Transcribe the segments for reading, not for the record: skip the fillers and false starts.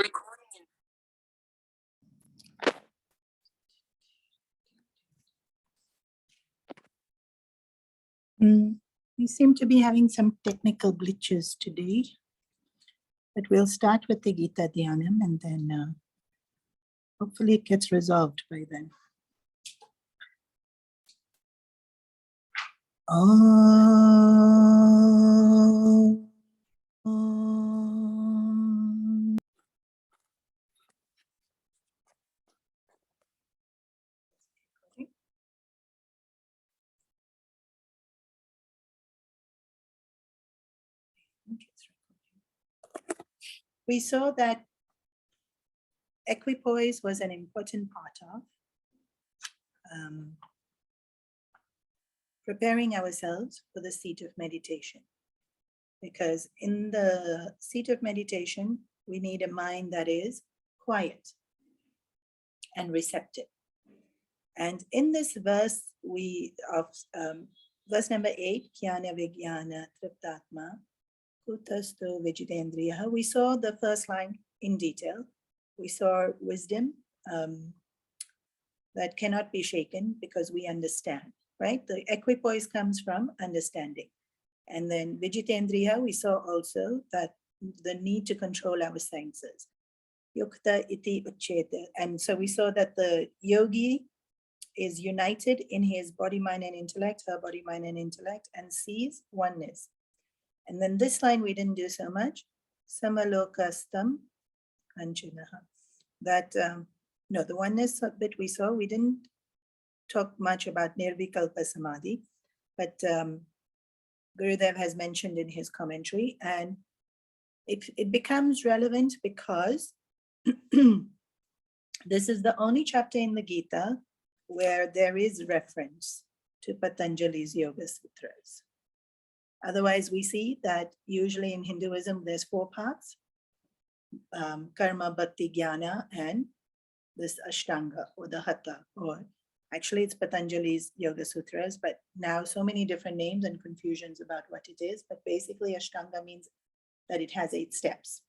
We seem to be having some technical glitches today, but we'll start with the Gita Dhyanam and then hopefully it gets resolved by then. We saw that equipoise was an important part of preparing ourselves for the seat of meditation. Because in the seat of meditation, we need a mind that is quiet and receptive. And in this verse, verse number 8, Jnana Vijnana Triptatma Kutasto Vijitendriya, we saw the first line in detail. We saw wisdom that cannot be shaken because we understand, right? The equipoise comes from understanding. And then Vijitendriya, we saw also that the need to control our senses. Yukta iti ucheta. And so we saw that the yogi is united in his body, mind, and intellect, her body, mind, and intellect, and sees oneness. And then this line we didn't do so much. Samalokastam Anjunaha. That, no, the oneness bit we saw, we didn't talk much about Nirvikalpa Samadhi, but Gurudev has mentioned in his commentary, and it becomes relevant because this is the only chapter in the Gita where there is reference to Patanjali's Yoga Sutras. Otherwise, we see that usually in Hinduism, there's 4 parts, karma, bhakti, jnana, and this Ashtanga or the Hatha, or actually it's Patanjali's Yoga Sutras, but now so many different names and confusions about what it is. But basically Ashtanga means that it has 8 steps,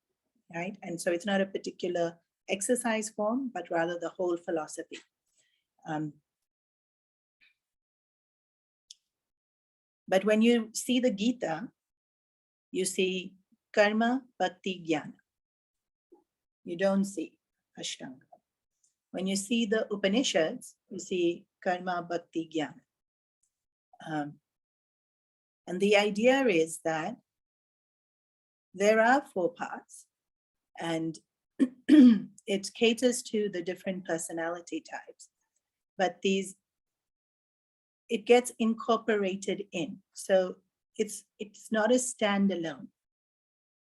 right? And so it's not a particular exercise form, but rather the whole philosophy. But when you see the Gita, you see karma, bhakti, jnana. You don't see Ashtanga. When you see the Upanishads, you see karma, bhakti, jnana. And the idea is that there are 4 parts, and it caters to the different personality types, but it gets incorporated in. So it's not a standalone.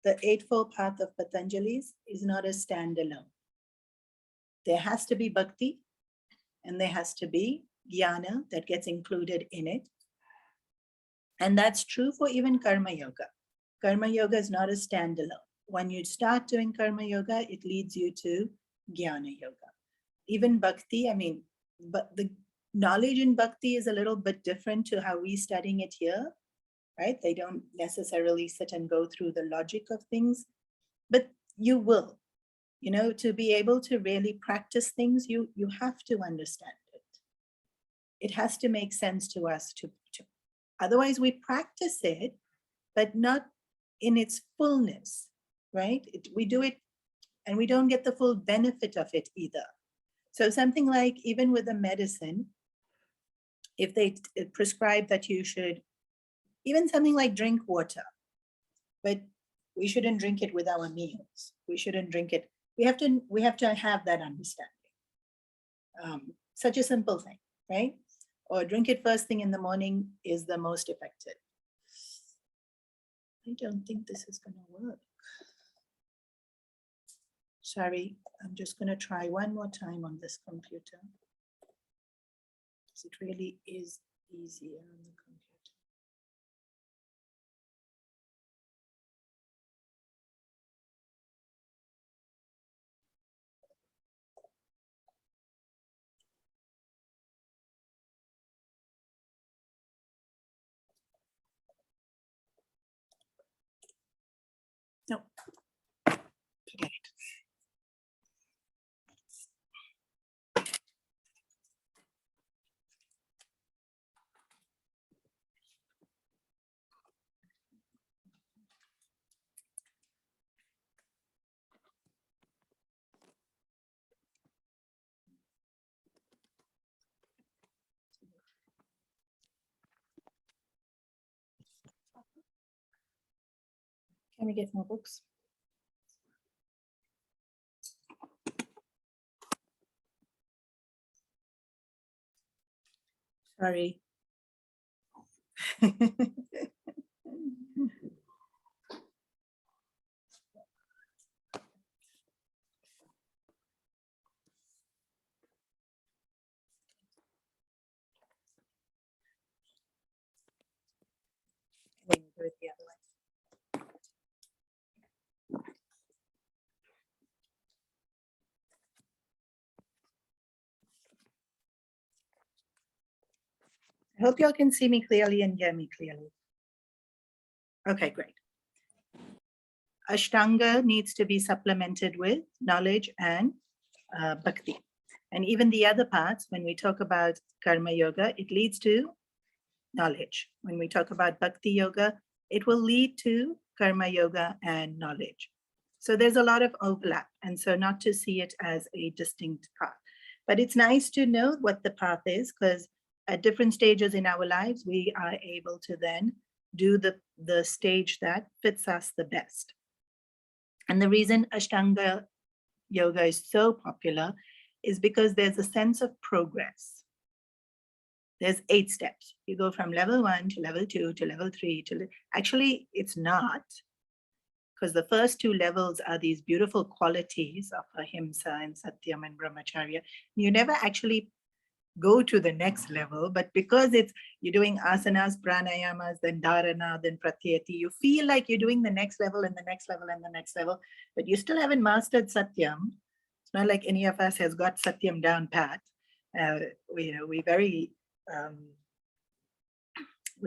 The Eightfold Path of Patanjali's is not a standalone. There has to be bhakti, and there has to be jnana that gets included in it. And that's true for even karma yoga. Karma yoga is not a standalone. When you start doing karma yoga, it leads you to jnana yoga. Even bhakti, I mean, but the knowledge in bhakti is a little bit different to how we're studying it here, right? They don't necessarily sit and go through the logic of things, but you will. You know, to be able to really practice things, you have to understand it. It has to make sense to us. Otherwise, we practice it, but not in its fullness, right? We do it and we don't get the full benefit of it either. So something like, even with a medicine, if they prescribe that you should, even something like drink water, but we shouldn't drink it with our meals. We shouldn't drink it. We have to have that understanding. Such a simple thing, right? Or drink it first thing in the morning is the most effective. I don't think this is going to work. Sorry, I'm just going to try one more time on this computer. It really is easier on the computer. No, forget it. Let me get more books. Sorry. Let me do it the other way. I hope y'all can see me clearly and hear me clearly. Okay, great. Ashtanga needs to be supplemented with knowledge and bhakti. And even the other parts, when we talk about karma yoga, it leads to knowledge. When we talk about bhakti yoga, it will lead to karma yoga and knowledge. So there's a lot of overlap. And so not to see it as a distinct path. But it's nice to know what the path is, because at different stages in our lives, we are able to then do the stage that fits us the best. And the reason Ashtanga yoga is so popular is because there's a sense of progress. There's 8 steps. You go from level 1 to level 2 to level 3 to actually it's not, because the first 2 levels are these beautiful qualities of ahimsa and satyam and brahmacharya. You never actually go to the next level, but because you're doing asanas, pranayamas, then dharana, then pratyati, you feel like you're doing the next level and the next level and the next level, but you still haven't mastered satyam. It's not like any of us has got satyam down pat. We're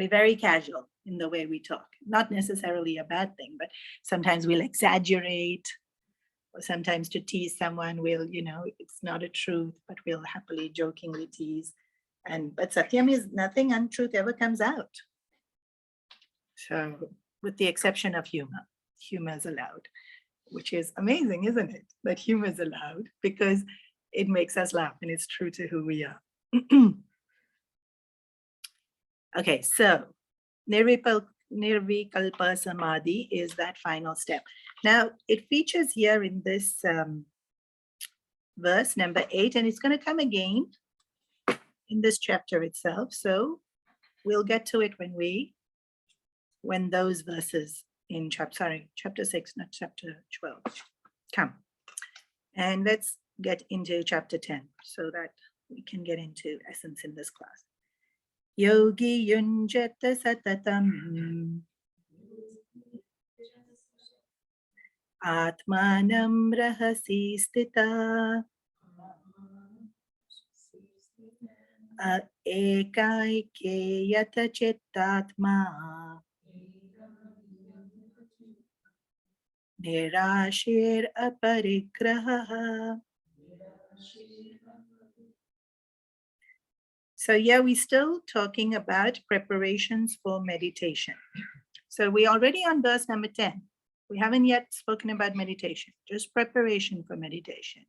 very casual in the way we talk. Not necessarily a bad thing, but sometimes we'll exaggerate, or sometimes to tease someone, we'll, it's not a truth, but we'll happily, jokingly tease. But satyam is nothing untruth ever comes out. So with the exception of humor is allowed, which is amazing, isn't it? That humor is allowed because it makes us laugh and it's true to who we are. Okay, so Nirvikalpa Samadhi is that final step. Now, it features here in this verse number 8, and it's going to come again in this chapter itself. So we'll get to it when those verses in chapter 6, not chapter 12, come. And let's get into chapter 10 so that we can get into essence in this class. Yogi yunjata satatam atmanam rahasi stita ekaike yata chittatma nirashir aparigraha. So yeah, we're still talking about preparations for meditation. So we're already on verse number 10. We haven't yet spoken about meditation, just preparation for meditation.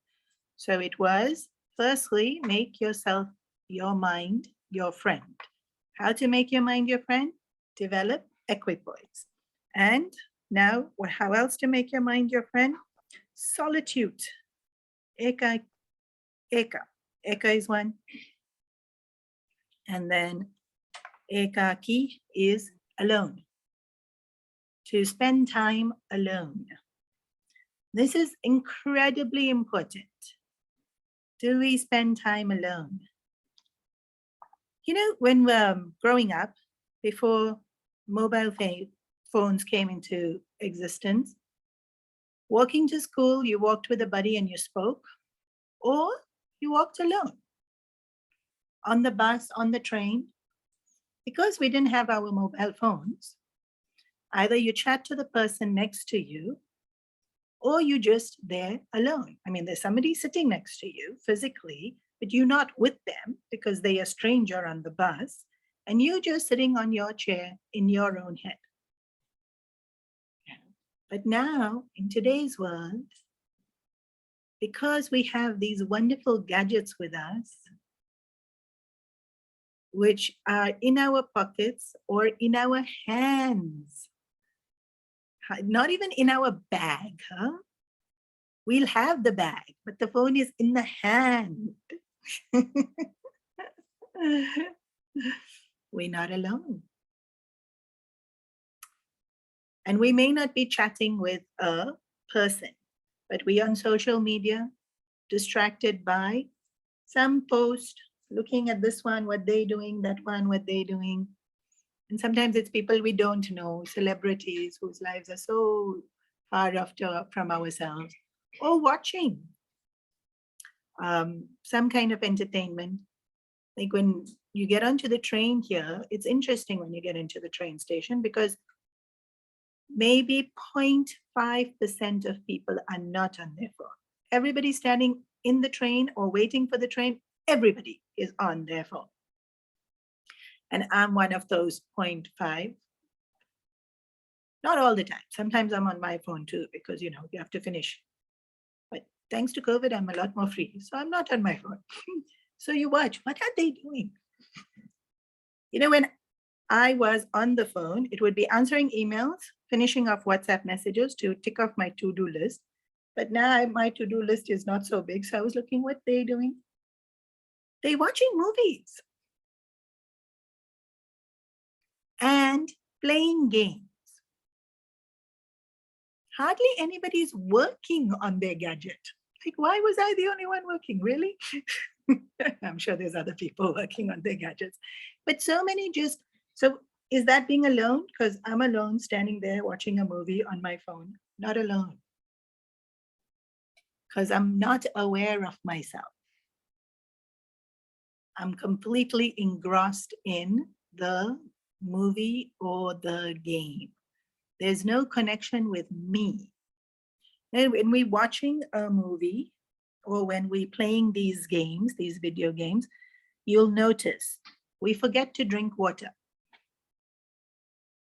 So it was, firstly, make yourself, your mind, your friend. How to make your mind your friend? Develop equipoise. And now, how else to make your mind your friend? Solitude. Eka. Eka is one. And then ekaki is alone. To spend time alone. This is incredibly important. Do we spend time alone? When we're growing up, before mobile phones came into existence, walking to school, you walked with a buddy and you spoke, or you walked alone. On the bus, on the train, because we didn't have our mobile phones, either you chat to the person next to you, or you just there alone. I mean, there's somebody sitting next to you physically, but you're not with them because they're a stranger on the bus, and you're just sitting on your chair in your own head. But now, in today's world, because we have these wonderful gadgets with us, which are in our pockets or in our hands. Not even in our bag, huh? We'll have the bag, but the phone is in the hand. We're not alone. And we may not be chatting with a person, but we on social media, distracted by some post, looking at this one, what they doing, that one, what they doing. And sometimes it's people we don't know, celebrities whose lives are so far off from ourselves, or watching some kind of entertainment. Like when you get onto the train here, it's interesting when you get into the train station because maybe 0.5% of people are not on their phone. Everybody standing in the train or waiting for the train, everybody is on their phone. And I'm one of those 0.5. Not all the time. Sometimes I'm on my phone too, because you have to finish. But thanks to COVID, I'm a lot more free. So I'm not on my phone. So you watch, what are they doing? When I was on the phone, it would be answering emails, finishing off WhatsApp messages to tick off my to-do list. But now my to-do list is not so big. So I was looking what they're doing. They're watching movies and playing games. Hardly anybody's working on their gadget. Like, why was I the only one working? Really? I'm sure there's other people working on their gadgets. But so many just, so is that being alone? Because I'm alone standing there watching a movie on my phone. Not alone. Because I'm not aware of myself. I'm completely engrossed in the movie or the game. There's no connection with me. And when we're watching a movie or when we're playing these games, these video games, you'll notice we forget to drink water.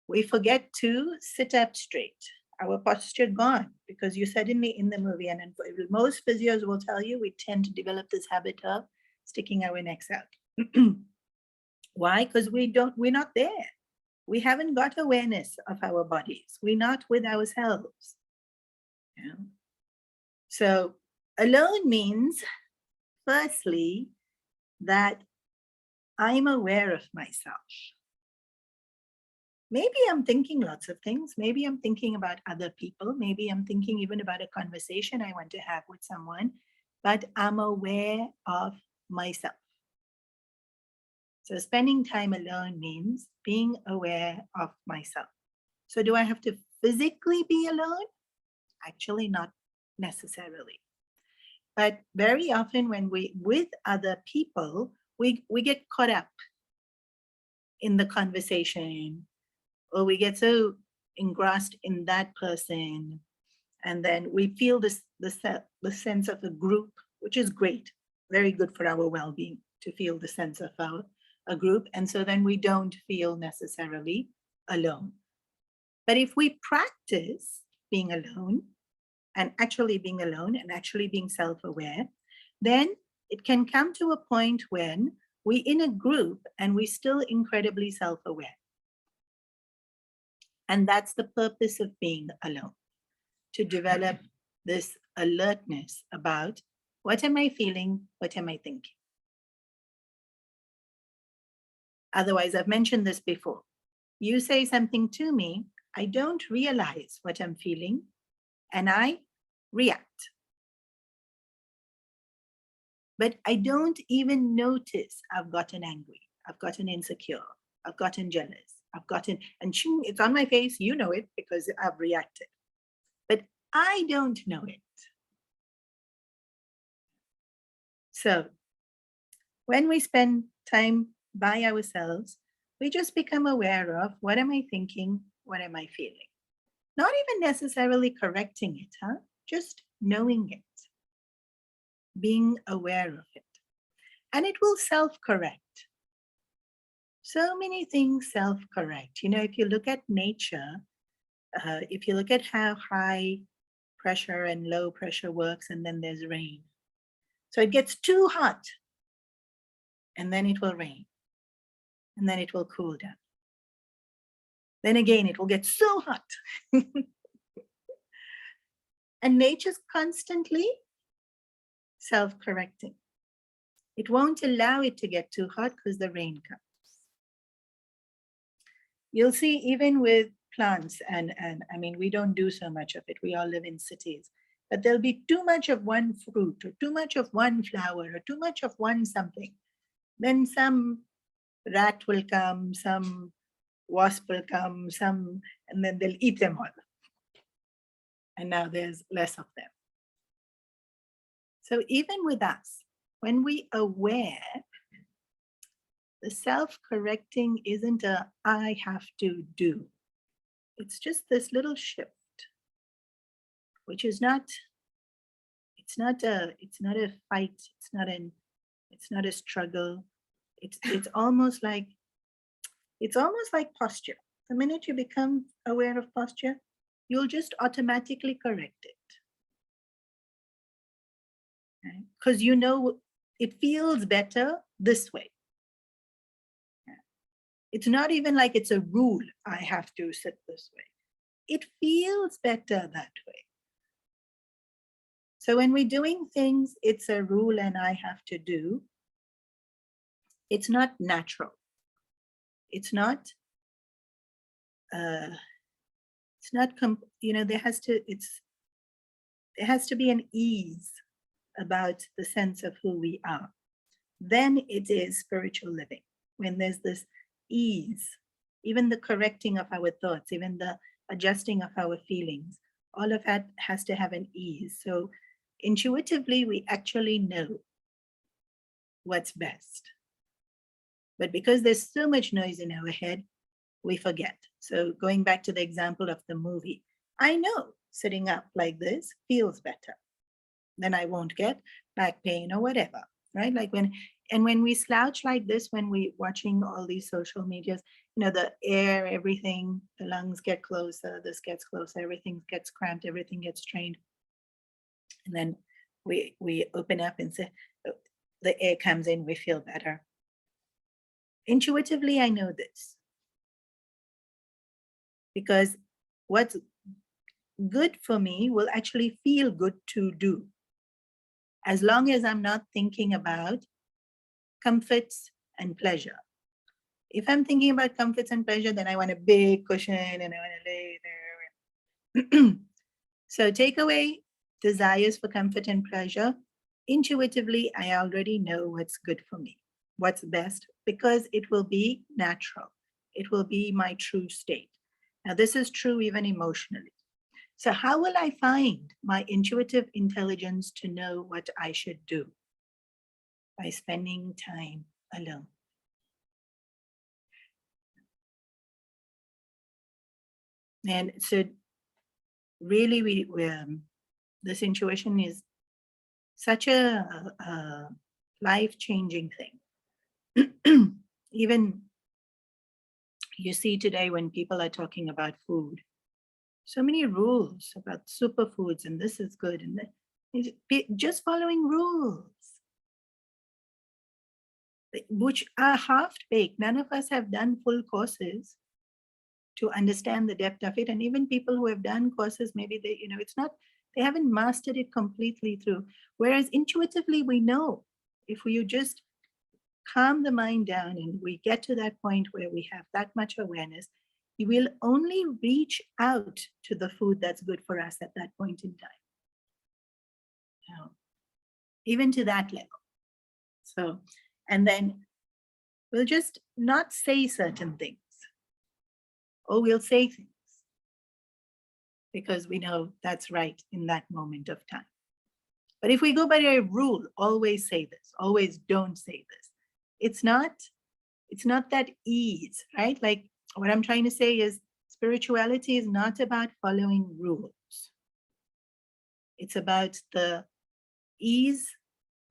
We forget to sit up straight. Our posture gone because you're suddenly in the movie. And most physios will tell you we tend to develop this habit of sticking our necks out. Why? Because we're not there. We haven't got awareness of our bodies. We're not with ourselves. Yeah. So alone means, firstly, that I'm aware of myself. Maybe I'm thinking lots of things. Maybe I'm thinking about other people. Maybe I'm thinking even about a conversation I want to have with someone, but I'm aware of myself. So spending time alone means being aware of myself. So do I have to physically be alone? Actually, not necessarily. But very often when we with other people, we get caught up in the conversation, or we get so engrossed in that person, and then we feel the sense of a group, which is great, very good for our well-being to feel the sense of a group, and so then we don't feel necessarily alone. But if we practice being alone and actually being alone and actually being self-aware, then it can come to a point when we're in a group and we're still incredibly self-aware. And that's the purpose of being alone, to develop this alertness about what am I feeling, what am I thinking? Otherwise, I've mentioned this before. You say something to me, I don't realize what I'm feeling, and I react. But I don't even notice I've gotten angry, I've gotten insecure, I've gotten jealous, I've gotten, and it's on my face, you know it because I've reacted. But I don't know it. So when we spend time by ourselves, we just become aware of what am I thinking, what am I feeling? Not even necessarily correcting it, huh? Just knowing it, being aware of it. And it will self-correct. So many things self-correct. If you look at nature, if you look at how high pressure and low pressure works, and then there's rain. So it gets too hot, and then it will rain, and then it will cool down. Then again, it will get so hot, And nature's constantly self-correcting. It won't allow it to get too hot because the rain comes. You'll see even with plants, and I mean, we don't do so much of it. We all live in cities, but there'll be too much of one fruit or too much of one flower or too much of one something. Then some rat will come, some wasp will come, and then they'll eat them all. And now there's less of them. So even with us, when we aware, the self-correcting isn't a I have to do. It's just this little shift, which is not, it's not a fight, it's not a struggle. It's almost like posture. The minute you become aware of posture, you'll just automatically correct it. Because you know it feels better this way. It's not even like it's a rule, I have to sit this way. It feels better that way. So when we're doing things, it's a rule and I have to do. It's not natural. It's not, you know, there has to be an ease about the sense of who we are. Then it is spiritual living. When there's this ease, even the correcting of our thoughts, even the adjusting of our feelings, all of that has to have an ease. So intuitively, we actually know what's best. But because there's so much noise in our head, we forget. So going back to the example of the movie, I know sitting up like this feels better. Then I won't get back pain or whatever, right? Like when we slouch like this, when we're watching all these social medias, you know, the air, everything, the lungs get closer, this gets closer, everything gets cramped, everything gets strained. And then we open up and say, the air comes in, we feel better. Intuitively, I know this. Because what's good for me will actually feel good to do. As long as I'm not thinking about comforts and pleasure. If I'm thinking about comforts and pleasure, then I want a big cushion and I want to lay there. So take away desires for comfort and pleasure. Intuitively, I already know what's good for me, what's best, because it will be natural. It will be my true state. Now, this is true even emotionally. So how will I find my intuitive intelligence to know what I should do? By spending time alone. And so really, this intuition is such a life-changing thing. Even you see today when people are talking about food, so many rules about superfoods and this is good and that, just following rules, which are half-baked. None of us have done full courses to understand the depth of it. And even people who have done courses, maybe they, you know, they haven't mastered it completely through. Whereas intuitively, we know if we just calm the mind down and we get to that point where we have that much awareness, you will only reach out to the food that's good for us at that point in time. Even to that level. So, and then we'll just not say certain things, or we'll say things because we know that's right in that moment of time. But if we go by a rule, always say this, always don't say this. It's not that ease, right? Like what I'm trying to say is spirituality is not about following rules. It's about the ease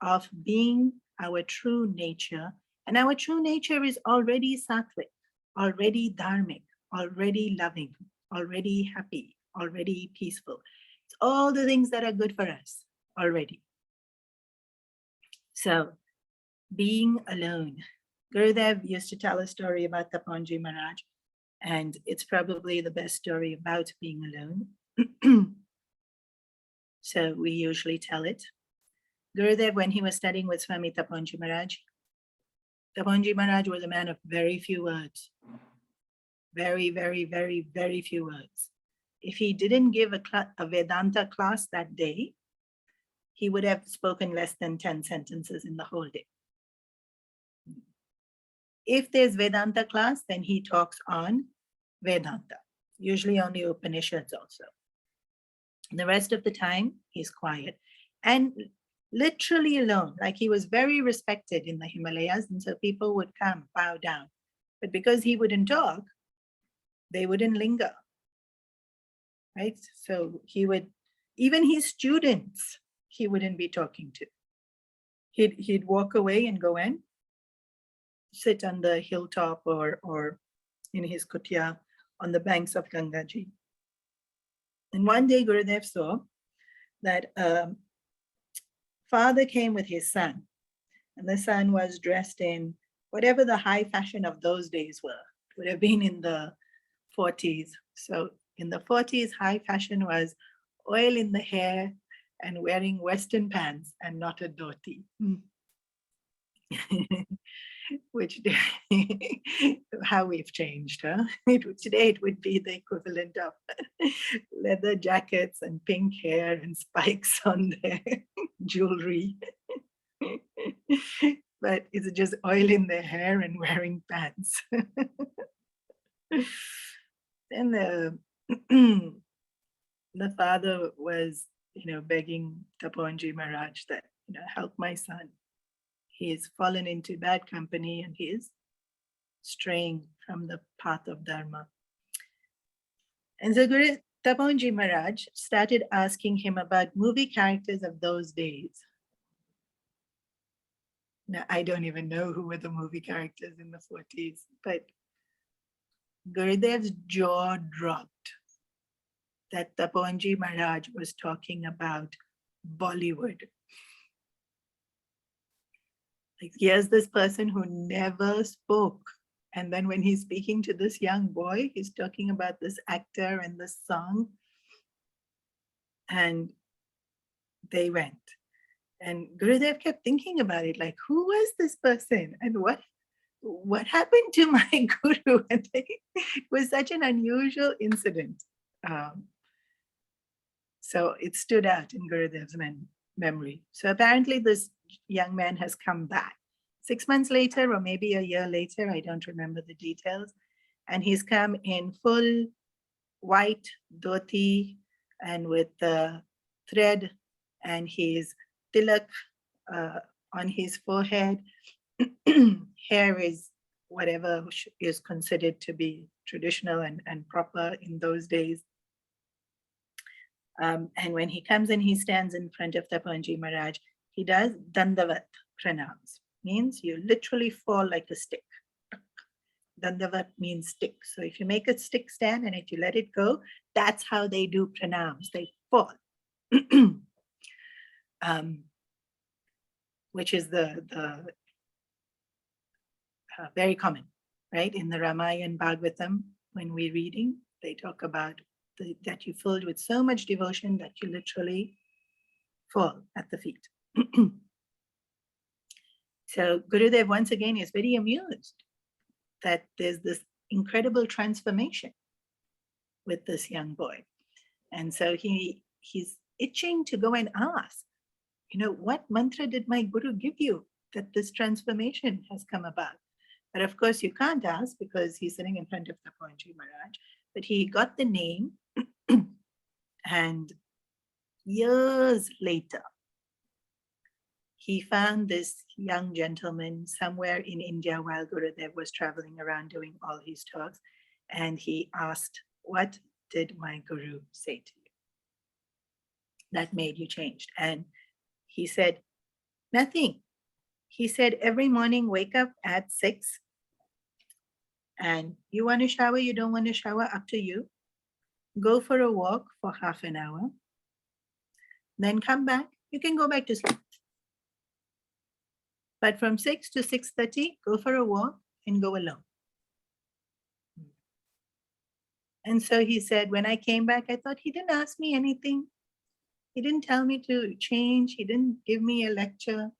of being our true nature. And our true nature is already sattvic, already dharmic, already loving, already happy, already peaceful. It's all the things that are good for us already. So being alone. Gurudev used to tell a story about Tapanji Maharaj, and it's probably the best story about being alone. So we usually tell it. Gurudev, when he was studying with Swami Taponji Maharaj was a man of very few words. Very, very, very, very few words. If he didn't give a Vedanta class that day, he would have spoken less than 10 sentences in the whole day. If there's Vedanta class, then he talks on Vedanta, usually on the Upanishads also. The rest of the time, he's quiet and literally alone. Like, he was very respected in the Himalayas, and so people would come, bow down. But because he wouldn't talk, they wouldn't linger, right? So he would, even his students, he wouldn't be talking to. He'd walk away and go in, sit on the hilltop or in his kutia on the banks of Gangaji. And one day Gurudev saw that father came with his son, and the son was dressed in whatever the high fashion of those days were. It would have been in the 40s. So in the 40s, high fashion was oil in the hair and wearing Western pants and not a dhoti. Which how we've changed, huh? Today it would be the equivalent of leather jackets and pink hair and spikes on their jewelry. But it's just oil in their hair and wearing pants. Then the father was, begging Taponji Maharaj that, help my son. He's fallen into bad company and he is straying from the path of Dharma. And so Guru Taponji Maharaj started asking him about movie characters of those days. Now, I don't even know who were the movie characters in the 40s, but Gurudev's jaw dropped that Taponji Maharaj was talking about Bollywood. Like, here's this person who never spoke. And then when he's speaking to this young boy, he's talking about this actor and this song. And they went. And Gurudev kept thinking about it, like, who was this person? And what happened to my guru? And it was such an unusual incident. So it stood out in Gurudev's memory. So apparently this young man has come back 6 months later, or maybe a year later, I don't remember the details. And he's come in full white dhoti and with the thread, and his tilak on his forehead. Hair is whatever is considered to be traditional and proper in those days. And when he comes in, he stands in front of Taponji Maharaj. He does dandavat pranams, means you literally fall like a stick. Dandavat means stick. So if you make a stick stand and if you let it go, that's how they do pranams. They fall, which is the very common, right? In the Ramayana Bhagavatam, when we're reading, they talk about that you filled with so much devotion that you literally fall at the feet. So Gurudev once again is very amused that there's this incredible transformation with this young boy. And so he's itching to go and ask, what mantra did my guru give you that this transformation has come about? But of course you can't ask because he's sitting in front of Taponji Maharaj. But he got the name, and years later, he found this young gentleman somewhere in India while Gurudev was traveling around doing all his talks. And he asked, what did my guru say to you that made you change? And he said, nothing. He said, every morning, wake up at 6. And you want to shower, you don't want to shower, up to you. Go for a walk for half an hour. Then come back. You can go back to sleep. But from 6 to 6:30, go for a walk and go alone. And so he said, when I came back, I thought he didn't ask me anything. He didn't tell me to change. He didn't give me a lecture.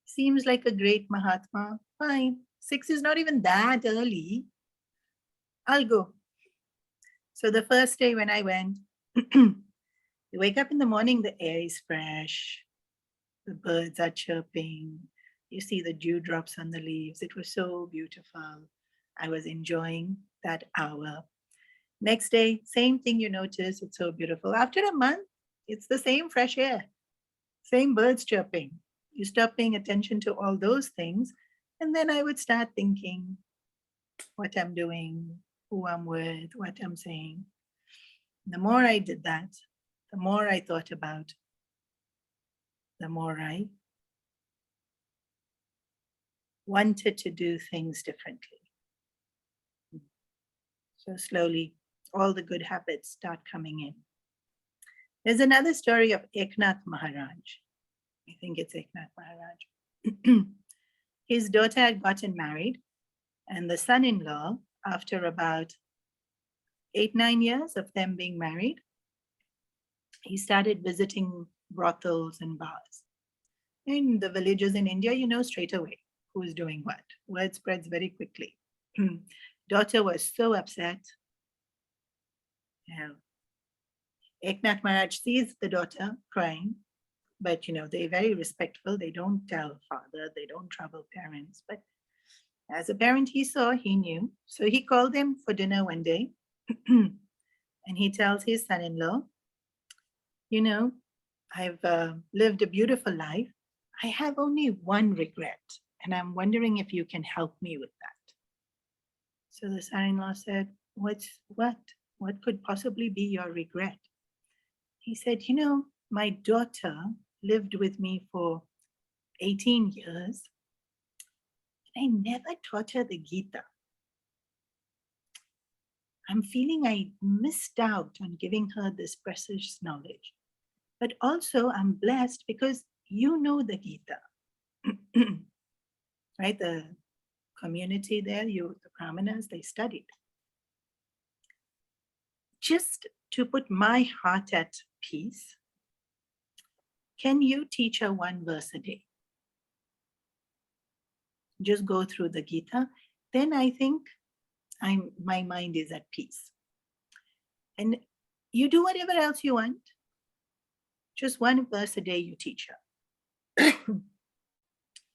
Seems like a great Mahatma. Fine. 6 is not even that early. I'll go. So the first day when I went, you wake up in the morning, the air is fresh. The birds are chirping. You see the dewdrops on the leaves. It was so beautiful. I was enjoying that hour. Next day, same thing you notice. It's so beautiful. After a month, it's the same fresh air, same birds chirping. You stop paying attention to all those things. And then I would start thinking what I'm doing, who I'm with, what I'm saying. The more I did that, the more I thought about, the more I wanted to do things differently. So slowly, all the good habits start coming in. There's another story of Eknath Maharaj. I think it's Eknath Maharaj. His daughter had gotten married, and the son-in-law, after about 8-9 years of them being married, he started visiting brothels and bars. In the villages in India, you know straight away who's doing what. Word spreads very quickly. Daughter was so upset. Eknath Maharaj sees the daughter crying, but they're very respectful. They don't tell father, they don't trouble parents. But as a parent, he saw, he knew. So he called them for dinner one day, and he tells his son-in-law, I've lived a beautiful life. I have only one regret, and I'm wondering if you can help me with that. So the son-in-law said, what? What could possibly be your regret? He said, my daughter lived with me for 18 years. I never taught her the Gita. I'm feeling I missed out on giving her this precious knowledge. But also I'm blessed because you know the Gita. Right? The community there, the Brahmanas, they studied. Just to put my heart at peace, can you teach her one verse a day? Just go through the Gita. Then I think my mind is at peace. And you do whatever else you want. Just one verse a day you teach her.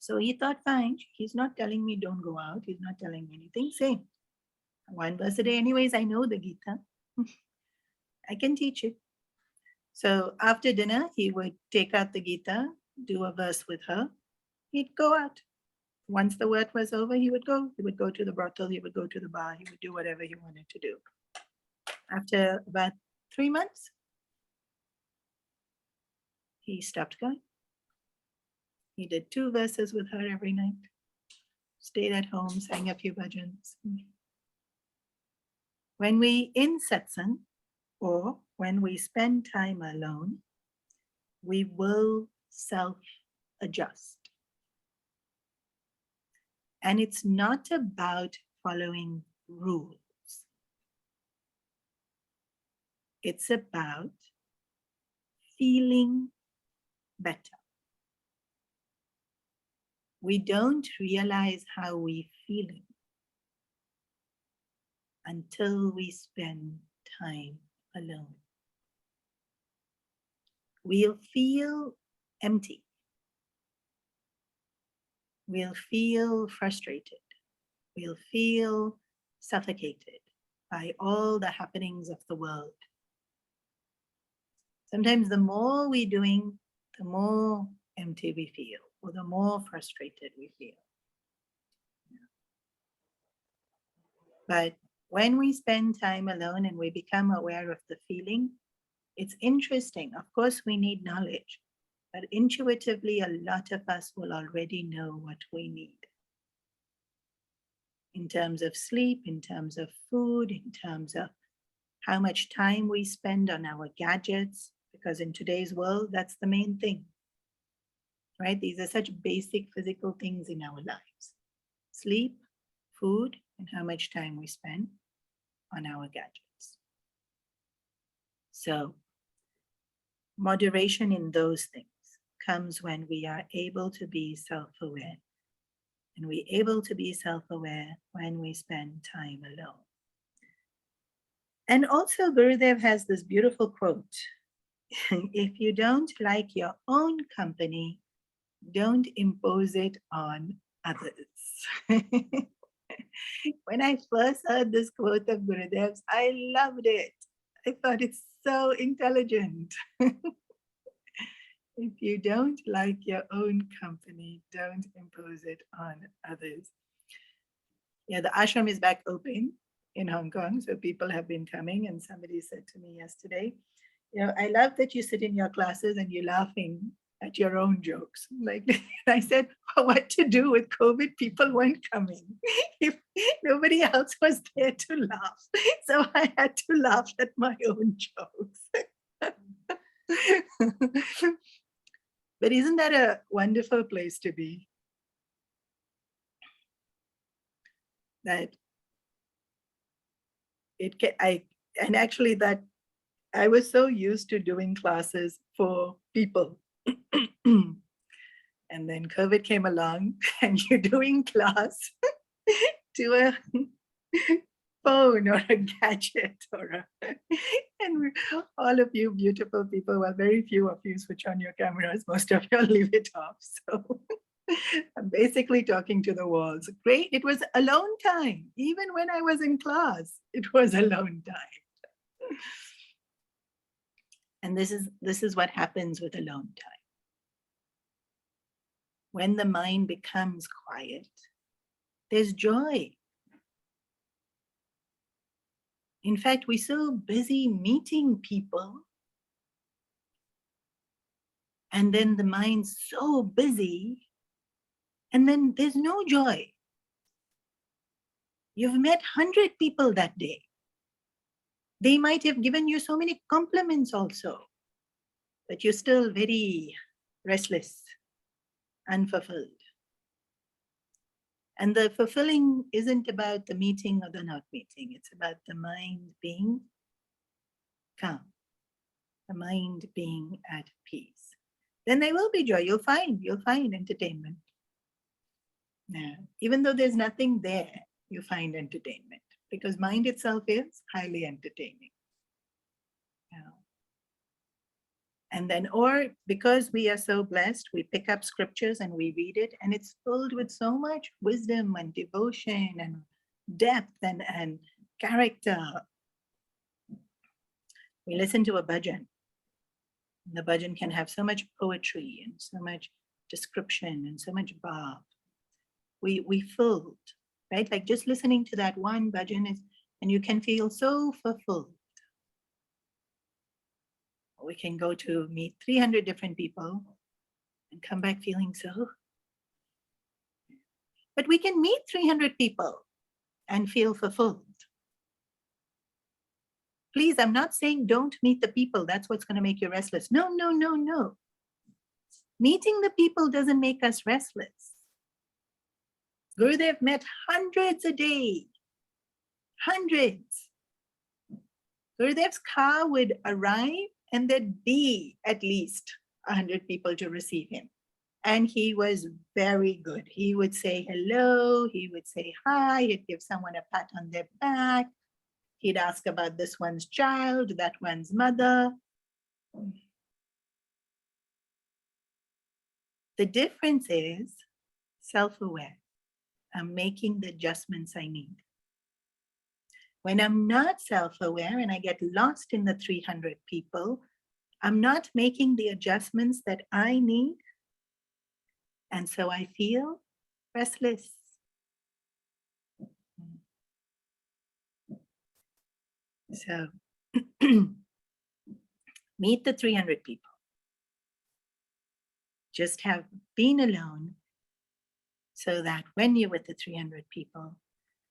So he thought, fine, he's not telling me don't go out. He's not telling me anything. Same. One verse a day. Anyways, I know the Gita. I can teach it. So after dinner, he would take out the Gita, do a verse with her. He'd go out. Once the word was over, he would go. He would go to the brothel. He would go to the bar. He would do whatever he wanted to do. After about 3 months, he stopped going. He did 2 verses with her every night. Stayed at home, sang a few bhajans. When we in satsang, or when we spend time alone, we will self-adjust. And it's not about following rules. It's about feeling better. We don't realize how we're feeling until we spend time alone. We'll feel empty. We'll feel frustrated. We'll feel suffocated by all the happenings of the world. Sometimes the more we're doing, the more empty we feel, or the more frustrated we feel. But when we spend time alone and we become aware of the feeling, it's interesting. Of course, we need knowledge, but intuitively, a lot of us will already know what we need. In terms of sleep, in terms of food, in terms of how much time we spend on our gadgets, because in today's world, that's the main thing, right? These are such basic physical things in our lives. Sleep, food, and how much time we spend on our gadgets. So moderation in those things comes when we are able to be self-aware. And we're able to be self-aware when we spend time alone. And also Gurudev has this beautiful quote, if you don't like your own company, don't impose it on others. When I first heard this quote of Gurudev's, I loved it. I thought it's so intelligent. If you don't like your own company, don't impose it on others. Yeah, the ashram is back open in Hong Kong, so people have been coming, and somebody said to me yesterday, I love that you sit in your classes and you're laughing at your own jokes. Like I said, what to do with COVID? People weren't coming. If nobody else was there to laugh. So I had to laugh at my own jokes. But isn't that a wonderful place to be? That it can, and actually that I was so used to doing classes for people. And then COVID came along and you're doing class to a phone or a gadget and all of you beautiful people, well, very few of you switch on your cameras, most of you leave it off. So I'm basically talking to the walls. Great, it was alone time. Even when I was in class, it was alone time. And this is what happens with alone time. When the mind becomes quiet, there's joy. In fact, we're so busy meeting people, and then the mind's so busy, and then there's no joy. You've met 100 people that day. They might have given you so many compliments also, but you're still very restless, unfulfilled. And the fulfilling isn't about the meeting or the not meeting. It's about the mind being calm, the mind being at peace. Then there will be joy. You'll find entertainment. Yeah. Even though there's nothing there, you find entertainment because mind itself is highly entertaining. Yeah. And then, or because we are so blessed, we pick up scriptures and we read it, and it's filled with so much wisdom and devotion and depth and character. We listen to a bhajan. The bhajan can have so much poetry and so much description and so much bhav. We filled, right? Like just listening to that one bhajan is, and you can feel so fulfilled. We can go to meet 300 different people and come back feeling so. But we can meet 300 people and feel fulfilled. Please, I'm not saying don't meet the people. That's what's going to make you restless. No, no, no, no. Meeting the people doesn't make us restless. Gurudev met hundreds a day. Hundreds. Gurudev's car would arrive and there'd be at least 100 people to receive him. And he was very good. He would say hello, he would say hi, he'd give someone a pat on their back. He'd ask about this one's child, that one's mother. The difference is self-aware. I'm making the adjustments I need. When I'm not self-aware and I get lost in the 300 people, I'm not making the adjustments that I need. And so I feel restless. So meet the 300 people. Just have been alone so that when you're with the 300 people,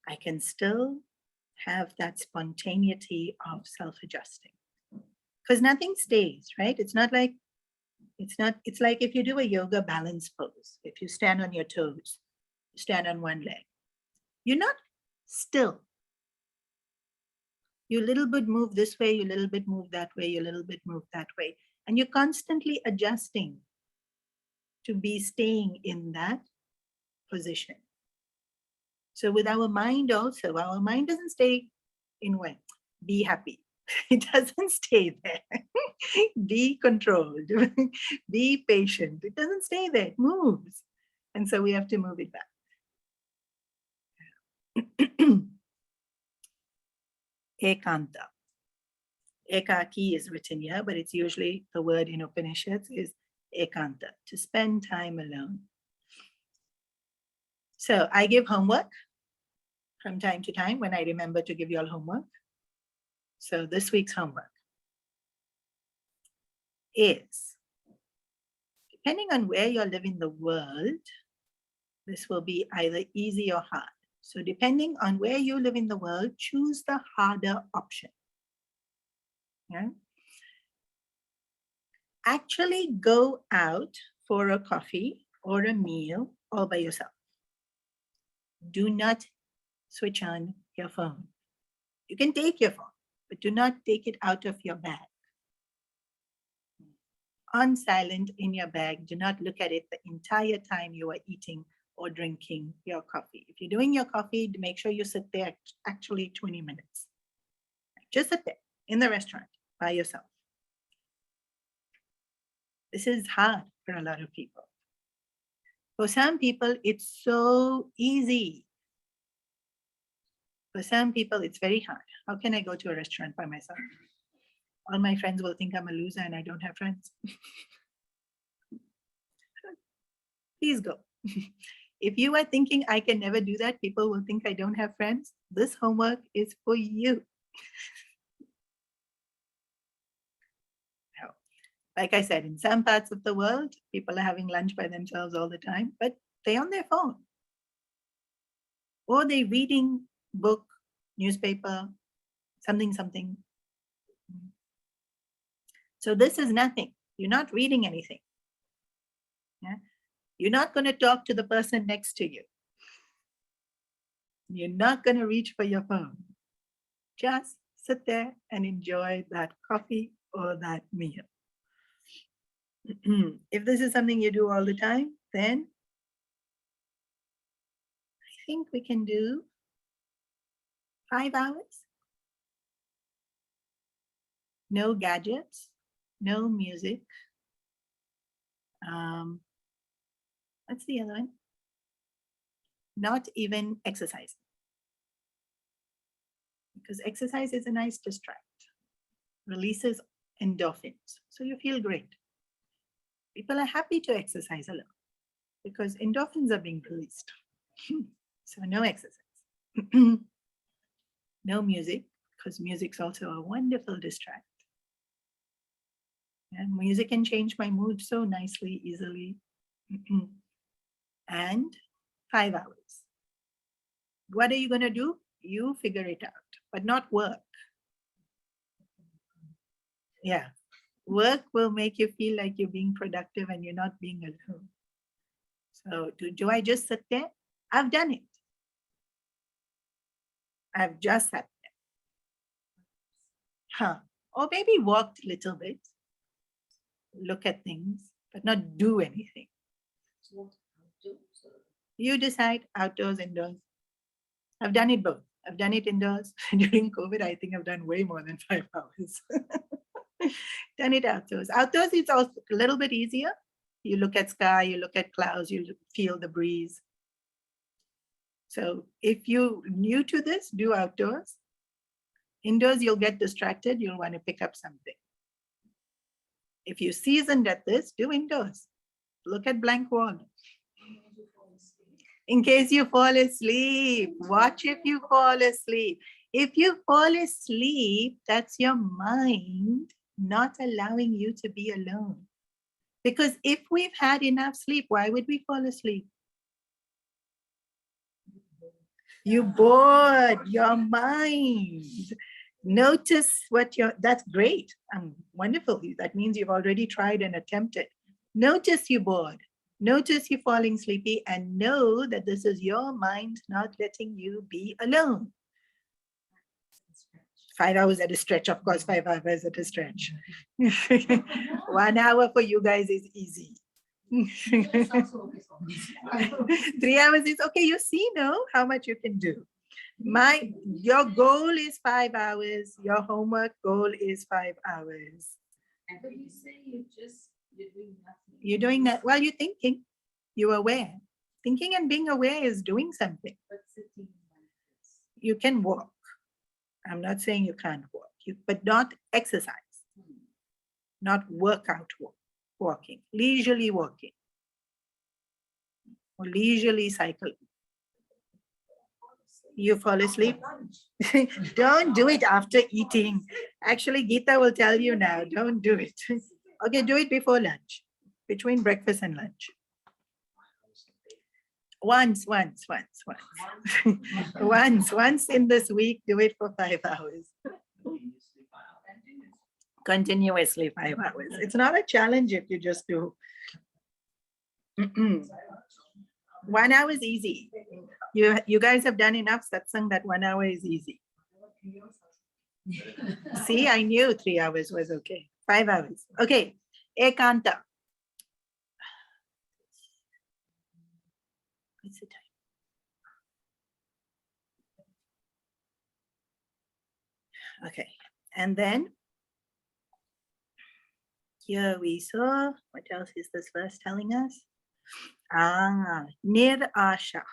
I can still have that spontaneity of self-adjusting. Because nothing stays, right? It's like if you do a yoga balance pose, if you stand on your toes, you stand on one leg, you're not still. You little bit move this way, you little bit move that way, you little bit move that way. And you're constantly adjusting to be staying in that position. So with our mind also, our mind doesn't stay in when? Be happy. It doesn't stay there. Be controlled. Be patient. It doesn't stay there. It moves. And so we have to move it back. Ekanta. Ekaki is written here, but it's usually the word in Upanishads is ekanta, to spend time alone. So I give homework from time to time when I remember to give you all homework. So this week's homework is, depending on where you live in the world, this will be either easy or hard. So depending on where you live in the world, choose the harder option. Yeah? Actually go out for a coffee or a meal all by yourself. Do not switch on your phone. You can take your phone, but do not take it out of your bag. On silent in your bag, do not look at it the entire time you are eating or drinking your coffee. If you're doing your coffee, make sure you sit there actually 20 minutes. Just sit there in the restaurant by yourself. This is hard for a lot of people. For some people, it's so easy. For some people, it's very hard. How can I go to a restaurant by myself? All my friends will think I'm a loser and I don't have friends. Please go. If you are thinking I can never do that, people will think I don't have friends. This homework is for you. Like I said, in some parts of the world, people are having lunch by themselves all the time, but they're on their phone. Or they're reading book, newspaper, something. So this is nothing. You're not reading anything. Yeah? You're not going to talk to the person next to you. You're not going to reach for your phone. Just sit there and enjoy that coffee or that meal. If this is something you do all the time, then I think we can do 5 hours. No gadgets, no music. What's the other one? Not even exercise. Because exercise is a nice distract. Releases endorphins. So you feel great. People are happy to exercise alone because endorphins are being released. So no exercise. No music, because music's also a wonderful distract. And music can change my mood so nicely, easily. And 5 hours. What are you going to do? You figure it out, but not work. Yeah. Work will make you feel like you're being productive and you're not being alone. So do I just sit there? I've done it. I've just sat there. Or maybe walked a little bit, look at things, but not do anything. You decide, outdoors, indoors. I've done it both. I've done it indoors. During COVID, I think I've done way more than 5 hours. Done it outdoors. Outdoors, it's also a little bit easier. You look at sky, you look at clouds, you feel the breeze. So if you're new to this, do outdoors. Indoors, you'll get distracted. You'll want to pick up something. If you're seasoned at this, do indoors. Look at blank wall. In case you fall asleep, watch if you fall asleep. If you fall asleep, that's your mind not allowing you to be alone. Because if we've had enough sleep, why would we fall asleep? You bored your mind. Notice what that's great. Wonderful. That means you've already tried and attempted. Notice you bored. Notice you falling sleepy and know that this is your mind not letting you be alone. 5 hours at a stretch, of course, 5 hours at a stretch. 1 hour for you guys is easy. 3 hours is okay. You see, no, how much you can do. Your goal is 5 hours. Your homework goal is 5 hours. But you say you're doing nothing. You're doing that. Well, you're thinking. You're aware. Thinking and being aware is doing something. But sitting like this. You can walk. I'm not saying you can't walk, but not exercise, not workout walking, leisurely walking, or leisurely cycling. You fall asleep? Don't do it after eating. Actually, Geeta will tell you now, don't do it. Okay, do it before lunch, between breakfast and lunch. Once in this week, do it for 5 hours. Continuously 5 hours. It's not a challenge if you just do. 1 hour is easy. You guys have done enough satsang that 1 hour is easy. See, I knew 3 hours was okay. 5 hours. Okay. Ekanta. What's the time? Okay. And then here we saw, what else is this verse telling us? Nir Asha.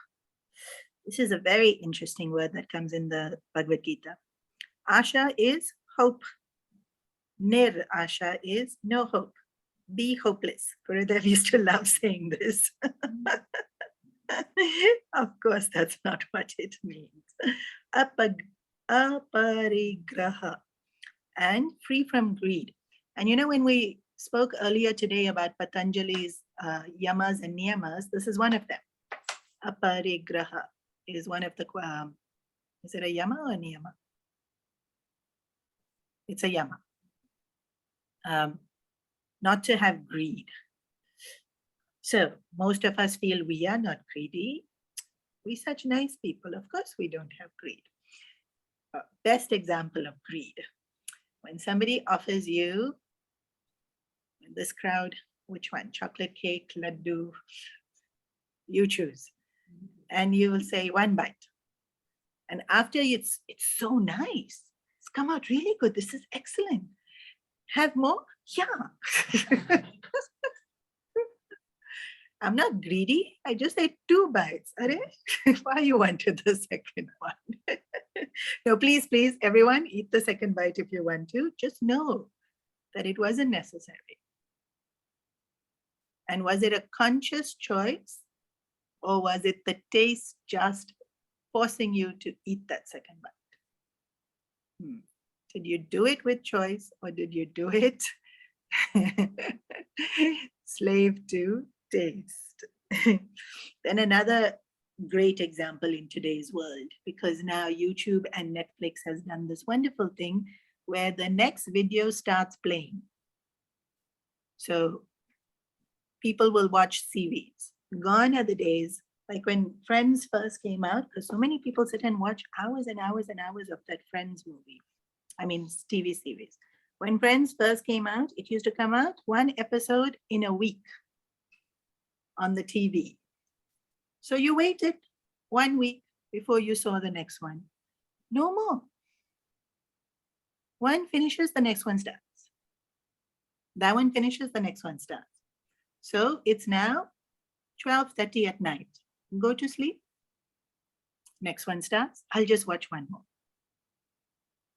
This is a very interesting word that comes in the Bhagavad Gita. Asha is hope. Nir Asha is no hope. Be hopeless. Gurudev used to love saying this. Of course, that's not what it means. Aparigraha, and free from greed. And you know, when we spoke earlier today about Patanjali's yamas and niyamas, this is one of them. Aparigraha is one of the, is it a yama or a niyama? It's a yama. Not to have greed. So most of us feel we are not greedy. We're such nice people. Of course, we don't have greed. Best example of greed. When somebody offers you, in this crowd, which one? Chocolate cake, laddu, you choose. And you will say 1 bite. And after it's so nice. It's come out really good. This is excellent. Have more? Yeah. I'm not greedy. I just ate 2 bites. Why you wanted the second one? No, please, everyone, eat the second bite if you want to. Just know that it wasn't necessary. And was it a conscious choice? Or was it the taste just forcing you to eat that second bite? Did you do it with choice, or did you do it slave to taste? Then another great example in today's world, because now YouTube and Netflix has done this wonderful thing where the next video starts playing. So people will watch series. Gone are the days, like when Friends first came out, because so many people sit and watch hours and hours and hours of that Friends movie. I mean, TV series. When Friends first came out, it used to come out 1 episode in a week on the TV. So you waited 1 week before you saw the next one. No more. One finishes, the next one starts. That one finishes, the next one starts. So it's now 12:30 at night. Go to sleep. Next one starts. I'll just watch 1 more.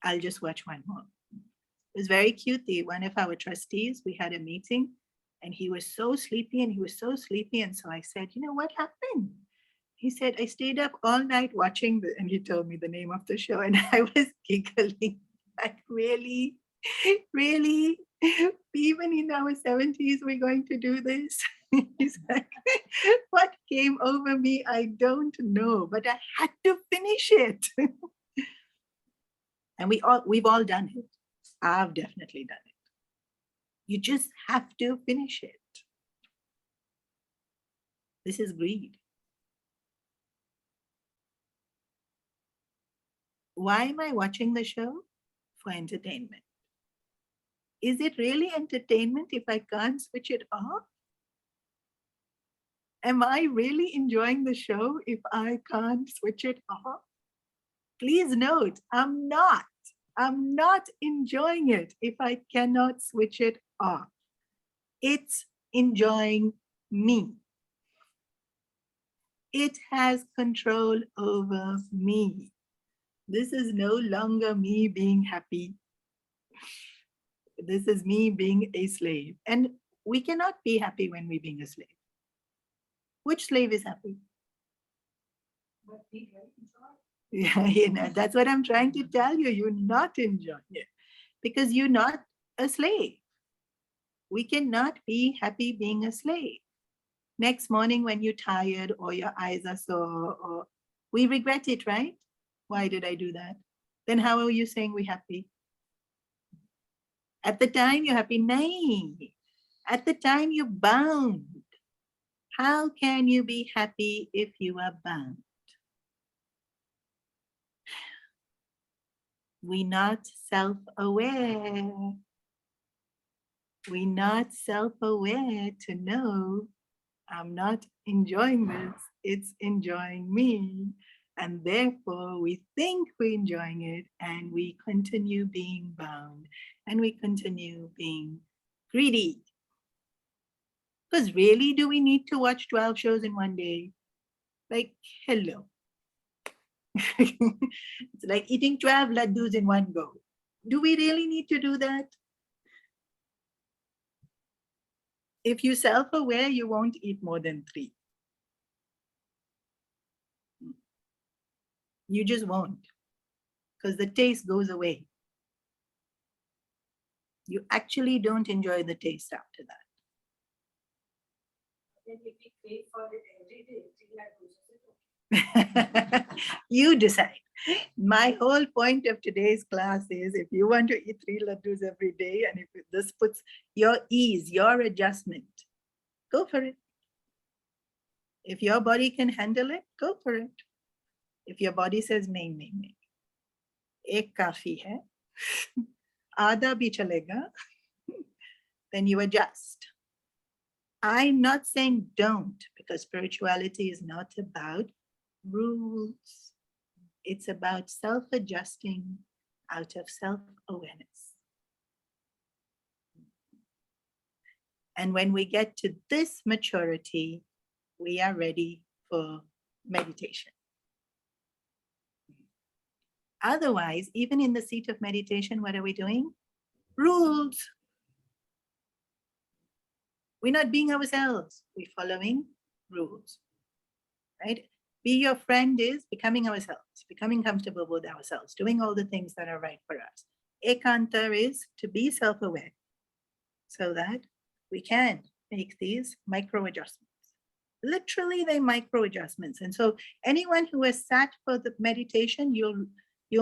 I'll just watch 1 more. It was very cute. One of our trustees, we had a meeting and he was so sleepy and he was so sleepy. And so I said, you know, what happened? He said, I stayed up all night watching and he told me the name of the show and I was giggling. Like, really, even in our 70s, we're going to do this? He's like, what came over me, I don't know, but I had to finish it. And we've all done it. I've definitely done it. You just have to finish it. This is greed. Why am I watching the show? for entertainment. Is it really entertainment if I can't switch it off? Am I really enjoying the show if I can't switch it off? Please note, I'm not. I'm not enjoying it if I cannot switch it off. It's enjoying me. It has control over me. This is no longer me being happy. This is me being a slave. And we cannot be happy when we're being a slave. Which slave is happy? But we don't enjoy. Yeah, that's what I'm trying to tell you. You're not enjoying it because you're not a slave. We cannot be happy being a slave. Next morning when you're tired or your eyes are sore, or we regret it, right? Why did I do that? Then how are you saying we're happy? At the time you're happy, nay. At the time you're bound. How can you be happy if you are bound? We're not self-aware. We're not self-aware to know I'm not enjoying this, it's enjoying me. And therefore we think we're enjoying it and we continue being bound and we continue being greedy. Because really, do we need to watch 12 shows in one day? Like, hello. It's like eating 12 laddus in one go. Do we really need to do that? If you're self-aware, you won't eat more than 3. You just won't, because the taste goes away. You actually don't enjoy the taste after that. Then if we pay for it every day, it's like, You decide. My whole point of today's class is if you want to eat 3 laddus every day and if this puts your ease, your adjustment, go for it. If your body can handle it, go for it. If your body says nahi, ek kafi hai, aadha bhi chalega, then you adjust. I'm not saying don't, because spirituality is not about rules. It's about self-adjusting out of self-awareness. And when we get to this maturity, we are ready for meditation. Otherwise, even in the seat of meditation, what are we doing? Rules. We're not being ourselves. We're following rules, right? Be your friend is becoming ourselves, becoming comfortable with ourselves, doing all the things that are right for us. Ekanta is to be self-aware so that we can make these micro adjustments. Literally, they're micro adjustments. And so anyone who has sat for the meditation, you'll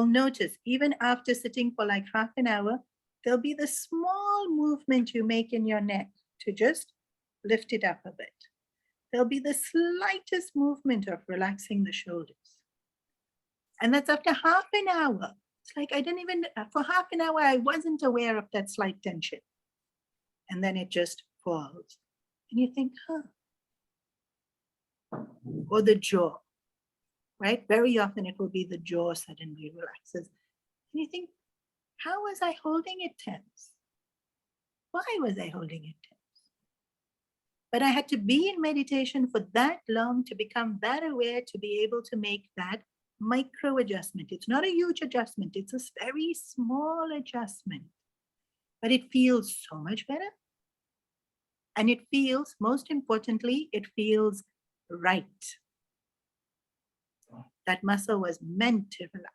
notice even after sitting for like half an hour, there'll be the small movement you make in your neck to just lift it up a bit. There'll be the slightest movement of relaxing the shoulders. And that's after half an hour. It's like I didn't even, for half an hour, I wasn't aware of that slight tension. And then it just falls. And you think, huh. Or the jaw, right? Very often it will be the jaw suddenly relaxes. And you think, how was I holding it tense? Why was I holding it tense? But I had to be in meditation for that long to become that aware to be able to make that micro adjustment. It's not a huge adjustment. It's a very small adjustment, but it feels so much better. And it feels, most importantly, it feels right. That muscle was meant to relax.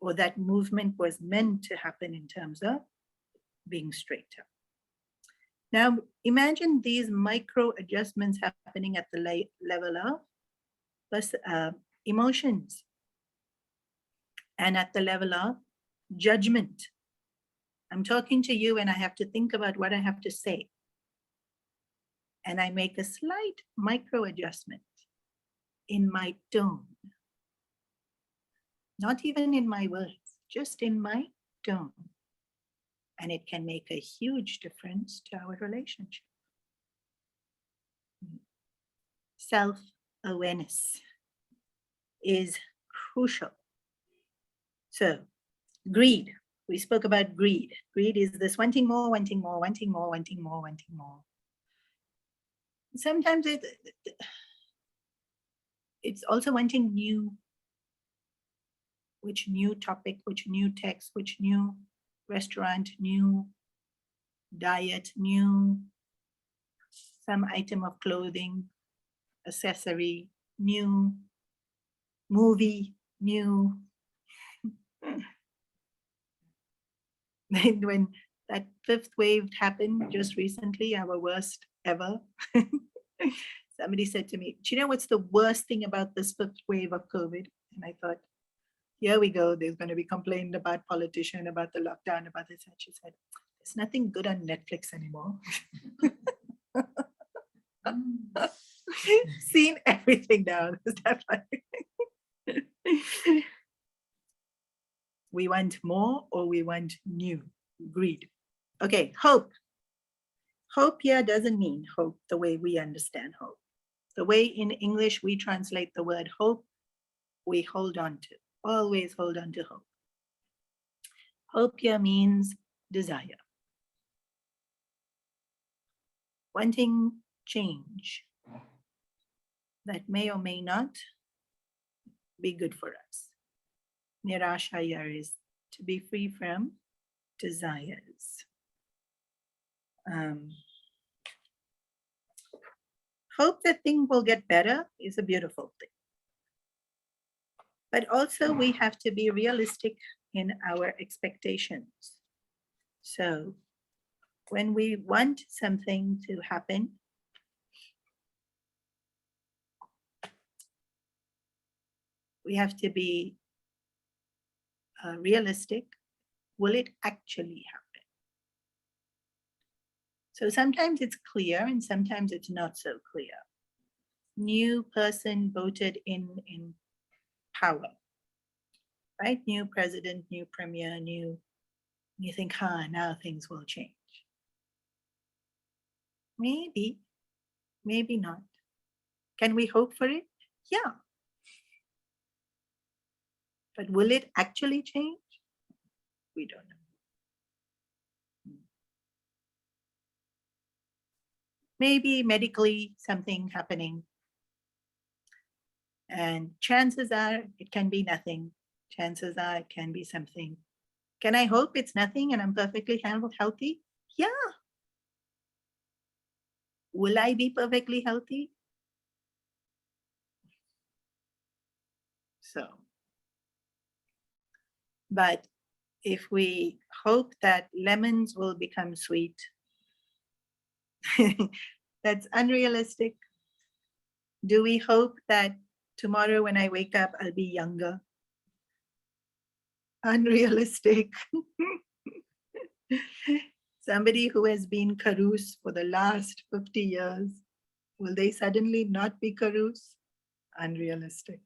Or that movement was meant to happen in terms of being straighter. Now, imagine these micro adjustments happening at the level of emotions and at the level of judgment. I'm talking to you and I have to think about what I have to say. And I make a slight micro adjustment in my tone. not even in my words, just in my tone. And it can make a huge difference to our relationship. Self-awareness is crucial. So, greed. We spoke about greed. Greed is this wanting more, wanting more, wanting more, wanting more, wanting more. Sometimes it's also wanting new, which new topic, which new text, which new restaurant, new diet, new some item of clothing, accessory, new movie, new. When that fifth wave happened just recently, our worst ever, somebody said to me, do you know what's the worst thing about this fifth wave of COVID? And I thought, here we go. There's going to be complained about politician, about the lockdown, about this. And she said, there's nothing good on Netflix anymore. Seen everything now. Is that right? We want more or we want new. Greed. Okay, hope. Hope here doesn't mean hope the way we understand hope. The way in English we translate the word hope, we hold on to. Always hold on to hope. Hope here means desire. Wanting change that may or may not be good for us. Nirasha here is to be free from desires. Hope that things will get better is a beautiful thing. But also we have to be realistic in our expectations. So when we want something to happen, we have to be realistic. Will it actually happen? So sometimes it's clear and sometimes it's not so clear. New person voted in power, right? New president, new premier, you think, now things will change. Maybe, maybe not. Can we hope for it? Yeah. But will it actually change? We don't know. Maybe medically something happening. And chances are it can be nothing. Chances are it can be something. Can I hope it's nothing and I'm perfectly healthy? Yeah. Will I be perfectly healthy? So, but if we hope that lemons will become sweet, that's unrealistic. Do we hope that tomorrow when I wake up, I'll be younger? Unrealistic. Somebody who has been Karus for the last 50 years, will they suddenly not be Karus? Unrealistic.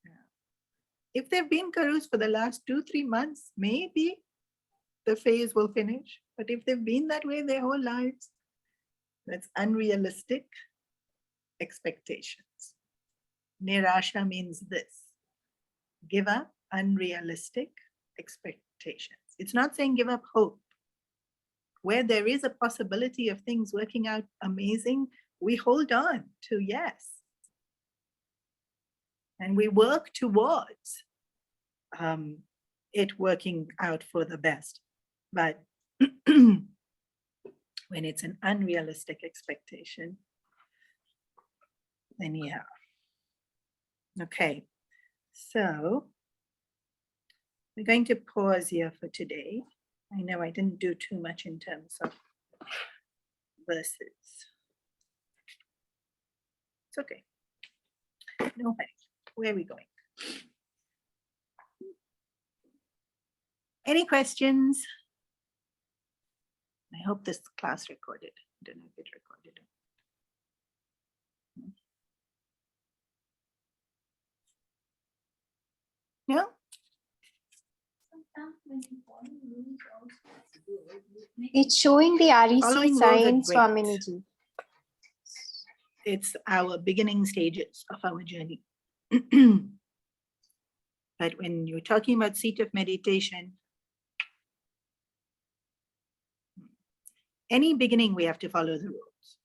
Yeah. If they've been Karus for the last 2-3 months, maybe the phase will finish. But if they've been that way their whole lives, that's unrealistic expectations. Nirasha means this: give up unrealistic expectations. It's not saying give up hope. Where there is a possibility of things working out amazing, we hold on to yes. And we work towards it working out for the best. But when it's an unrealistic expectation, then yeah. Okay, so we're going to pause here for today. I know I didn't do too much in terms of verses. It's okay. No hurry. Where are we going? Any questions? I hope this class recorded. I don't know if it recorded. Sometimes when you follow rules also, it's good. You make It's showing the REC Following rules are signs, great. Swaminiji. It's our beginning stages of our journey. But when you're talking about seat of meditation, any beginning, we have to follow the rules.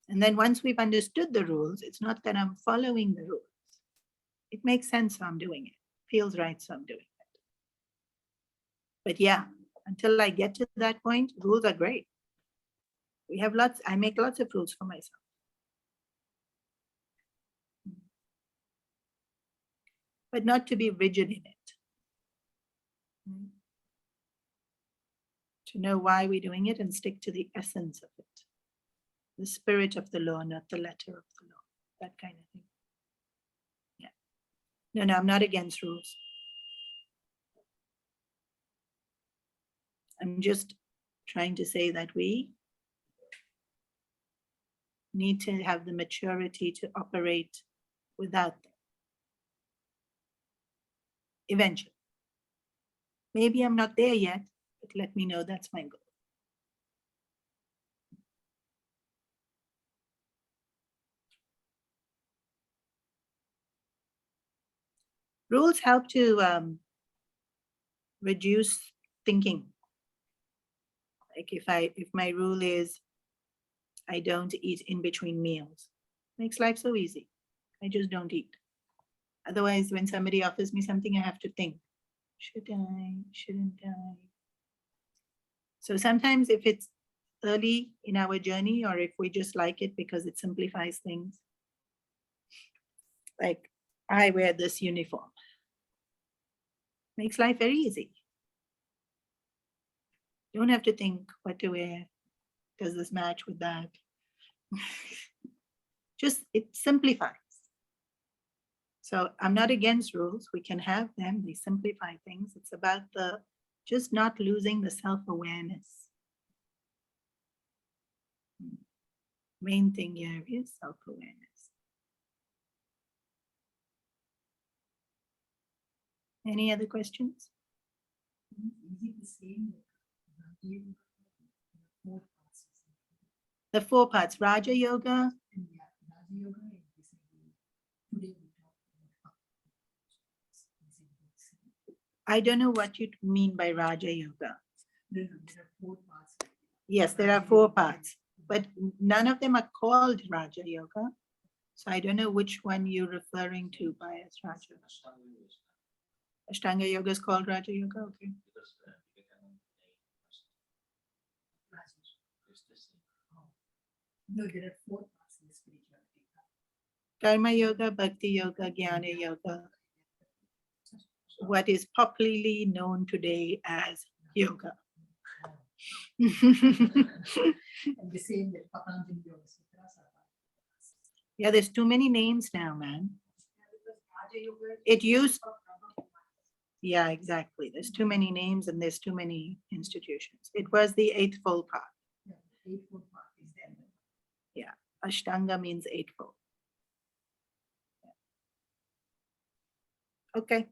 And then once we've understood the rules, it's not that I'm following the rules. It makes sense, so I'm doing it. Feels right, so I'm doing it. But yeah, until I get to that point, rules are great. We have lots, I make lots of rules for myself. But not to be rigid in it. To know why we're doing it and stick to the essence of it. The spirit of the law, not the letter of the law. That kind of thing. Yeah. No, I'm not against rules. I'm just trying to say that we need to have the maturity to operate without them. Eventually. Maybe I'm not there yet, but let me know that's my goal. Rules help to reduce thinking. Like if my rule is I don't eat in between meals, makes life so easy. I just don't eat. Otherwise, when somebody offers me something, I have to think, should I, shouldn't I? So sometimes if it's early in our journey, or if we just like it because it simplifies things, like I wear this uniform, makes life very easy. Don't have to think what to wear. Does this match with that? Just, it simplifies. So I'm not against rules. We can have them. They simplify things. It's about the just not losing the self-awareness. Main thing here is self-awareness. Any other questions? Is it the same? You four parts. The 4 parts, Raja Yoga. And yeah, Raja Yoga and this is today we talk about. I don't know what you mean by Raja Yoga. There are 4 parts. Yes, there are 4 parts, but none of them are called Raja Yoga. So I don't know which one you're referring to by as Raja. Ashtanga Yoga is called Raja Yoga, okay. No, there are 4 parts in spirituality. Karma Yoga, Bhakti Yoga, Jnana Yoga. What is popularly known today as yoga. And the same that Patanjali Yoga Sutras are. Yeah, there's too many names now, man. Because Raja Yoga It used, yeah, exactly. There's too many names and there's too many institutions. It was the eightfold path. Yeah, the eightfold path is there. Yeah, Ashtanga means eightfold. Okay.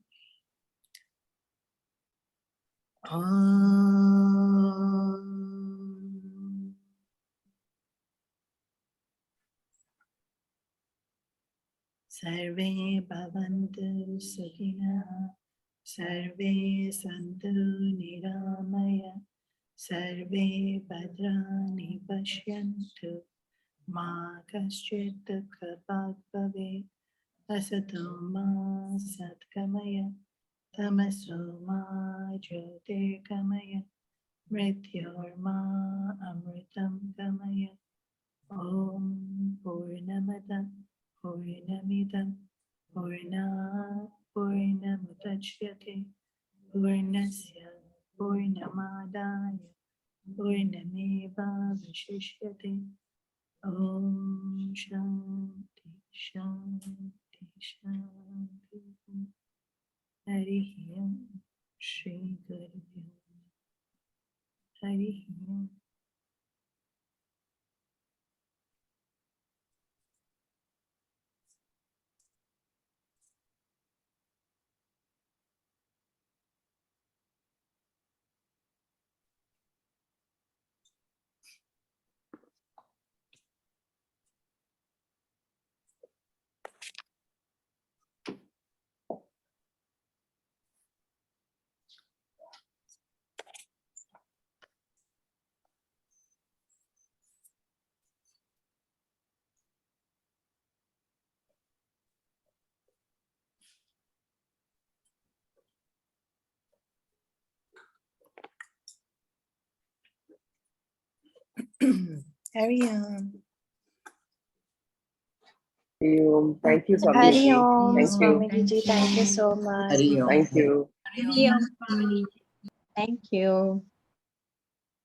Sarve bhavantu sukhina, sarve santu niramaya, sarve bhadrani pashyantu, ma kaschit dukhabhag bhavet, asato ma satkamaya, tamaso ma jyotirgamaya, mrityorma amritam gamaya. Om Purnamada Purnamidam Purnat Purnamudachyate Purnasya Purnamadaya Purnameva Vishishyate. Om Shanti Shanti Shanti. Harihi Om Shri Guru Harihi Om. Carry on. Thank you, Hari Swamiji. Om, Thank you. Swamiji, thank you so much. Hari Om. Thank you. Hari Om, Swamiji. Thank you.